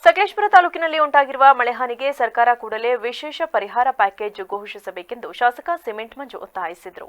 ಸಕಲೇಶಪುರ ತಾಲೂಕಿನಲ್ಲಿ ಉಂಟಾಗಿರುವ ಮಳೆಹಾನಿಗೆ ಸರ್ಕಾರ ಕೂಡಲೇ ವಿಶೇಷ ಪರಿಹಾರ ಪ್ಯಾಕೇಜ್ ಘೋಷಿಸಬೇಕೆಂದು ಶಾಸಕ ಸಿಮೆಂಟ್ ಮಂಜು ಒತ್ತಾಯಿಸಿದರು.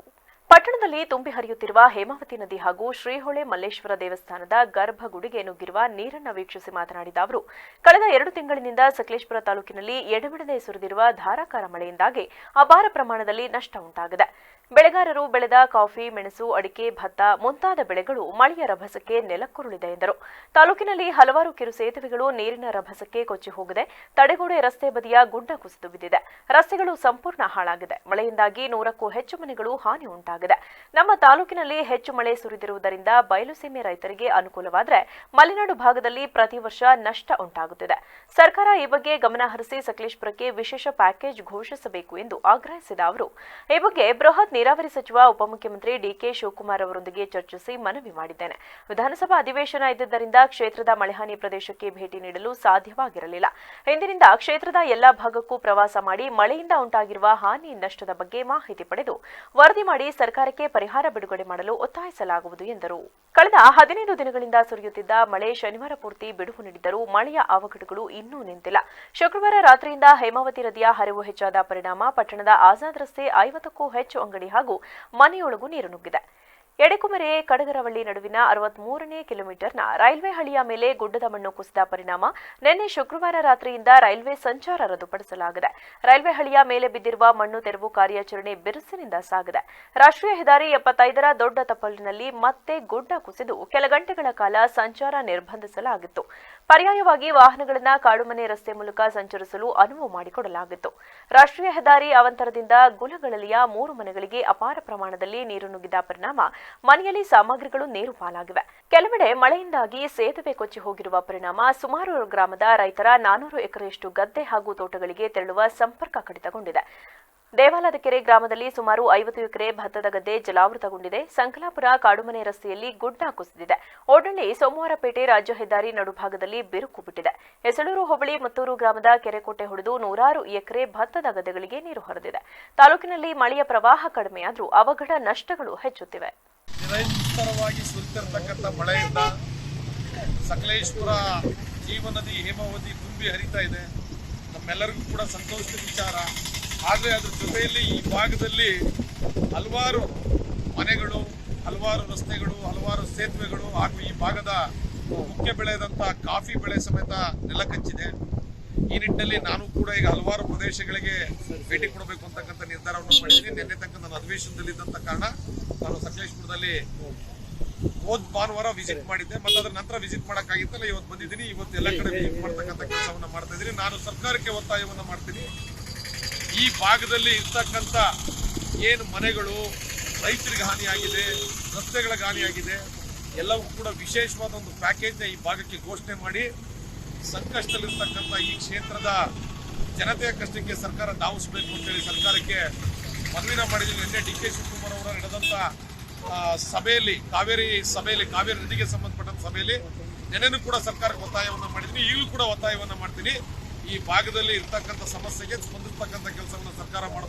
ಪಟ್ಟಣದಲ್ಲಿ ತುಂಬಿ ಹರಿಯುತ್ತಿರುವ ಹೇಮಾವತಿ ನದಿ ಹಾಗೂ ಶ್ರೀಹೊಳೆ ಮಲ್ಲೇಶ್ವರ ದೇವಸ್ಥಾನದ ಗರ್ಭಗುಡಿಗೆ ನುಗ್ಗಿರುವ ನೀರನ್ನು ವೀಕ್ಷಿಸಿ ಮಾತನಾಡಿದ ಅವರು, ಕಳೆದ 2 ತಿಂಗಳಿನಿಂದ ಸಕಲೇಶಪುರ ತಾಲೂಕಿನಲ್ಲಿ ಎಡೆಬಿಡದೆ ಸುರಿದಿರುವ ಧಾರಾಕಾರ ಮಳೆಯಿಂದಾಗಿ ಅಪಾರ ಪ್ರಮಾಣದಲ್ಲಿ ನಷ್ಟ ಉಂಟಾಗಿದೆ. ಬೆಳೆಗಾರರು ಬೆಳೆದ ಕಾಫಿ, ಮೆಣಸು, ಅಡಿಕೆ, ಭತ್ತ ಮುಂತಾದ ಬೆಳೆಗಳು ಮಳೆಯ ರಭಸಕ್ಕೆ ನೆಲಕ್ಕುರುಳಿದೆ ಎಂದರು. ತಾಲೂಕಿನಲ್ಲಿ ಹಲವಾರು ಕಿರು ಸೇತುವೆಗಳು ನೀರಿನ ರಭಸಕ್ಕೆ ಕೊಚ್ಚಿ ಹೋಗಿದೆ. ತಡೆಗೋಡೆ ರಸ್ತೆ ಬದಿಯ ಗುಡ್ಡ ಕುಸಿದು ಬಿದ್ದಿದೆ. ರಸ್ತೆಗಳು ಸಂಪೂರ್ಣ ಹಾಳಾಗಿದೆ. ಮಳೆಯಿಂದಾಗಿ 100ಕ್ಕೂ ಹೆಚ್ಚು ಮನೆಗಳು ಹಾನಿ ಉಂಟಾಗಿದೆ. ನಮ್ಮ ತಾಲೂಕಿನಲ್ಲಿ ಹೆಚ್ಚು ಮಳೆ ಸುರಿದಿರುವುದರಿಂದ ಬಯಲುಸೀಮೆ ರೈತರಿಗೆ ಅನುಕೂಲವಾದರೆ ಮಲೆನಾಡು ಭಾಗದಲ್ಲಿ ಪ್ರತಿ ವರ್ಷ ನಷ್ಟ ಉಂಟಾಗುತ್ತಿದೆ. ಸರ್ಕಾರ ಈ ಬಗ್ಗೆ ಗಮನ ಹರಿಸಿ ಸಕಲೇಶಪುರಕ್ಕೆ ವಿಶೇಷ ಪ್ಯಾಕೇಜ್ ಘೋಷಿಸಬೇಕು ಎಂದು ಆಗ್ರಹಿಸಿದ ಅವರು, ಈ ಬಗ್ಗೆ ಬೃಹತ್ ನೀರಾವರಿ ಸಚಿವ ಉಪಮುಖ್ಯಮಂತ್ರಿ ಡಿಕೆ ಶಿವಕುಮಾರ್ ಅವರೊಂದಿಗೆ ಚರ್ಚಿಸಿ ಮನವಿ ಮಾಡಿದ್ದೇನೆ. ವಿಧಾನಸಭಾ ಅಧಿವೇಶನ ಇದ್ದಿದ್ದರಿಂದ ಕ್ಷೇತ್ರದ ಮಳೆಹಾನಿ ಪ್ರದೇಶಕ್ಕೆ ಭೇಟಿ ನೀಡಲು ಸಾಧ್ಯವಾಗಿರಲಿಲ್ಲ. ಇಂದಿನಿಂದ ಕ್ಷೇತ್ರದ ಎಲ್ಲಾ ಭಾಗಕ್ಕೂ ಪ್ರವಾಸ ಮಾಡಿ ಮಳೆಯಿಂದ ಉಂಟಾಗಿರುವ ಹಾನಿ ನಷ್ಟದ ಬಗ್ಗೆ ಮಾಹಿತಿ ಪಡೆದು ವರದಿ ಮಾಡಿ ಸರ್ಕಾರಕ್ಕೆ ಪರಿಹಾರ ಬಿಡುಗಡೆ ಮಾಡಲು ಒತ್ತಾಯಿಸಲಾಗುವುದು ಎಂದರು. ಕಳೆದ 15 ದಿನಗಳಿಂದ ಸುರಿಯುತ್ತಿದ್ದ ಮಳೆ ಶನಿವಾರ ಪೂರ್ತಿ ಬಿಡುವು ನೀಡಿದ್ದರೂ ಮಳೆಯ ಅವಘಡಗಳು ಇನ್ನೂ ನಿಂತಿಲ್ಲ. ಶುಕ್ರವಾರ ರಾತ್ರಿಯಿಂದ ಹೇಮಾವತಿ ನದಿಯ ಹರಿವು ಹೆಚ್ಚಾದ ಪರಿಣಾಮ ಪಟ್ಟಣದ ಆಜಾದ್ ರಸ್ತೆ 50ಕ್ಕೂ ಹೆಚ್ಚು ಅಂಗಡಿ ಹಾಗೂ ಮನೆಯೊಳಗೂ ನೀರು ನುಗ್ಗಿದೆ. ಎಡೆಕುಮರೆ ಕಡಗರವಳ್ಳಿ ನಡುವಿನ 63ನೇ ಕಿಲೋಮೀಟರ್ನ ರೈಲ್ವೆ ಹಳಿಯ ಮೇಲೆ ಗುಡ್ಡದ ಮಣ್ಣು ಕುಸಿದ ಪರಿಣಾಮ ನಿನ್ನೆ ಶುಕ್ರವಾರ ರಾತ್ರಿಯಿಂದ ರೈಲ್ವೆ ಸಂಚಾರ ರದ್ದುಪಡಿಸಲಾಗಿದೆ. ರೈಲ್ವೆ ಹಳಿಯ ಮೇಲೆ ಬಿದ್ದಿರುವ ಮಣ್ಣು ತೆರವು ಕಾರ್ಯಾಚರಣೆ ಬಿರುಸಿನಿಂದ ಸಾಗಿದೆ. ರಾಷ್ಟ್ರೀಯ ಹೆದ್ದಾರಿ 75ರ ದೊಡ್ಡ ತಪ್ಪಲಿನಲ್ಲಿ ಮತ್ತೆ ಗುಡ್ಡ ಕುಸಿದು ಕೆಲ ಗಂಟೆಗಳ ಕಾಲ ಸಂಚಾರ ನಿರ್ಬಂಧಿಸಲಾಗಿತ್ತು. ಪರ್ಯಾಯವಾಗಿ ವಾಹನಗಳನ್ನು ಕಾಡುಮನೆ ರಸ್ತೆ ಮೂಲಕ ಸಂಚರಿಸಲು ಅನುವು ಮಾಡಿಕೊಡಲಾಗಿತ್ತು. ರಾಷ್ಟ್ರೀಯ ಹೆದ್ದಾರಿ ಅವಂತರದಿಂದ ಗುಲಗಳಲಿಯ 3 ಮನೆಗಳಿಗೆ ಅಪಾರ ಪ್ರಮಾಣದಲ್ಲಿ ನೀರು ನುಗ್ಗಿದ ಪರಿಣಾಮ ಮನೆಯಲ್ಲಿ ಸಾಮಗ್ರಿಗಳು ನೀರು ಪಾಲಾಗಿವೆ. ಕೆಲವೆಡೆ ಮಳೆಯಿಂದಾಗಿ ಸೇತುವೆ ಕೊಚ್ಚಿ ಹೋಗಿರುವ ಪರಿಣಾಮ ಸುಮಾರು ಗ್ರಾಮದ ರೈತರ 400 ಎಕರೆಯಷ್ಟು ಗದ್ದೆ ಹಾಗೂ ತೋಟಗಳಿಗೆ ತೆರಳುವ ಸಂಪರ್ಕ ಕಡಿತಗೊಂಡಿದೆ. ದೇವಾಲದ ಕೆರೆ ಗ್ರಾಮದಲ್ಲಿ ಸುಮಾರು 50 ಎಕರೆ ಭತ್ತದ ಗದ್ದೆ ಜಲಾವೃತಗೊಂಡಿದೆ. ಸಂಕಲಾಪುರ ಕಾಡುಮನೆ ರಸ್ತೆಯಲ್ಲಿ ಗುಡ್ಡ ಕುಸಿದಿದೆ. ಓಡಳ್ಳಿ ಸೋಮವಾರಪೇಟೆ ರಾಜ್ಯ ಹೆದ್ದಾರಿ ನಡುಭಾಗದಲ್ಲಿ ಬಿರುಕು ಬಿಟ್ಟಿದೆ. ಹೆಸಳೂರು ಹೋಬಳಿ ಮತ್ತೂರು ಗ್ರಾಮದ ಕೆರೆಕೋಟೆ ಹೊಡೆದು 100 ಎಕರೆ ಭತ್ತದ ಗದ್ದೆಗಳಿಗೆ ನೀರು ಹರಿದಿದೆ. ತಾಲೂಕಿನಲ್ಲಿ ಮಳೆಯ ಪ್ರವಾಹ ಕಡಿಮೆಯಾದರೂ ಅವಘಡ ನಷ್ಟಗಳು ಹೆಚ್ಚುತ್ತಿವೆ. ನಿರಂತರವಾಗಿ ಸುರಿತಿರತಕ್ಕಂಥ ಮಳೆಯಿಂದ ಸಕಲೇಶಪುರ ಜೀವನದಿ ಹೇಮಾವತಿ ತುಂಬಿ ಹರಿತಾ ಇದೆ. ನಮ್ಮೆಲ್ಲರಿಗೂ ಕೂಡ ಸಂತೋಷದ ವಿಚಾರ. ಆದರೆ ಅದರ ಜೊತೆಯಲ್ಲಿ ಈ ಭಾಗದಲ್ಲಿ ಹಲವಾರು ಮನೆಗಳು, ಹಲವಾರು ರಸ್ತೆಗಳು, ಹಲವಾರು ಸೇತುವೆಗಳು ಹಾಗೂ ಈ ಭಾಗದ ಮುಖ್ಯ ಬೆಳೆಯಾದಂಥ ಕಾಫಿ ಬೆಳೆ ಸಮೇತ ನೆಲಕಚ್ಚಿದೆ. ಈ ನಿಟ್ಟಿನಲ್ಲಿ ನಾನು ಕೂಡ ಈಗ ಹಲವಾರು ಪ್ರದೇಶಗಳಿಗೆ ಭೇಟಿ ಕೊಡಬೇಕು ಅಂತಕ್ಕಂಥ ನಿರ್ಧಾರವನ್ನು ಮಾಡಿದ್ದೀನಿ. ನಿನ್ನೆ ತನಕ ನನ್ನ ಅಧಿವೇಶನದಲ್ಲಿದ್ದಂಥ ಕಾರಣ ನಾನು ಸಕಲೇಶಪುರದಲ್ಲಿ ಹೋದ ಭಾನುವಾರ ವಿಸಿಟ್ ಮಾಡಿದ್ದೆ. ಮತ್ತು ಅದರ ನಂತರ ವಿಸಿಟ್ ಮಾಡೋಕ್ಕಾಗಿತ್ತಲ್ಲ, ಇವತ್ತು ಬಂದಿದ್ದೀನಿ. ಇವತ್ತು ಎಲ್ಲ ಕಡೆ ವಿಸಿಟ್ ಮಾಡ್ತಕ್ಕಂಥ ಕೆಲಸವನ್ನು ಮಾಡ್ತಾ ಇದ್ದೀನಿ. ನಾನು ಸರ್ಕಾರಕ್ಕೆ ಒತ್ತಾಯವನ್ನು ಮಾಡ್ತೀನಿ. ಈ ಭಾಗದಲ್ಲಿ ಇರ್ತಕ್ಕಂಥ ಏನು ಮನೆಗಳು ರೈತರಿಗೆ ಹಾನಿಯಾಗಿದೆ, ರಸ್ತೆಗಳಿಗೆ ಹಾನಿಯಾಗಿದೆ, ಎಲ್ಲವೂ ಕೂಡ ವಿಶೇಷವಾದ ಒಂದು ಪ್ಯಾಕೇಜ್ನ ಈ ಭಾಗಕ್ಕೆ ಘೋಷಣೆ ಮಾಡಿ ಸಂಕಷ್ಟದಲ್ಲಿರ್ತಕ್ಕಂಥ ಈ ಕ್ಷೇತ್ರದ ಜನತೆಯ ಕಷ್ಟಕ್ಕೆ ಸರ್ಕಾರ ಧಾವಿಸಬೇಕು ಅಂತೇಳಿ ಸರ್ಕಾರಕ್ಕೆ ಮನವಿನ ಮಾಡಿದ್ದೀನಿ. ನಿನ್ನೆ ಡಿಕೆ ಶಿವಕುಮಾರ್ ಅವರ ನಡೆದಂಥ ಸಭೆಯಲ್ಲಿ ಕಾವೇರಿ ನದಿಗೆ ಸಂಬಂಧಪಟ್ಟಂತ ಸಭೆಯಲ್ಲಿ ನೆನೆನೂ ಕೂಡ ಸರ್ಕಾರಕ್ಕೆ ಒತ್ತಾಯವನ್ನು ಮಾಡಿದ್ದೀನಿ. ಈಗಲೂ ಕೂಡ ಒತ್ತಾಯವನ್ನು ಮಾಡ್ತೀನಿ. ಈ ಭಾಗದಲ್ಲಿ ಇರ್ತಕ್ಕಂಥ ಸಮಸ್ಯೆಗೆ ಸ್ಪಂದಿಸ್ತಕ್ಕಂಥ ಕೆಲಸವನ್ನು ಸರ್ಕಾರ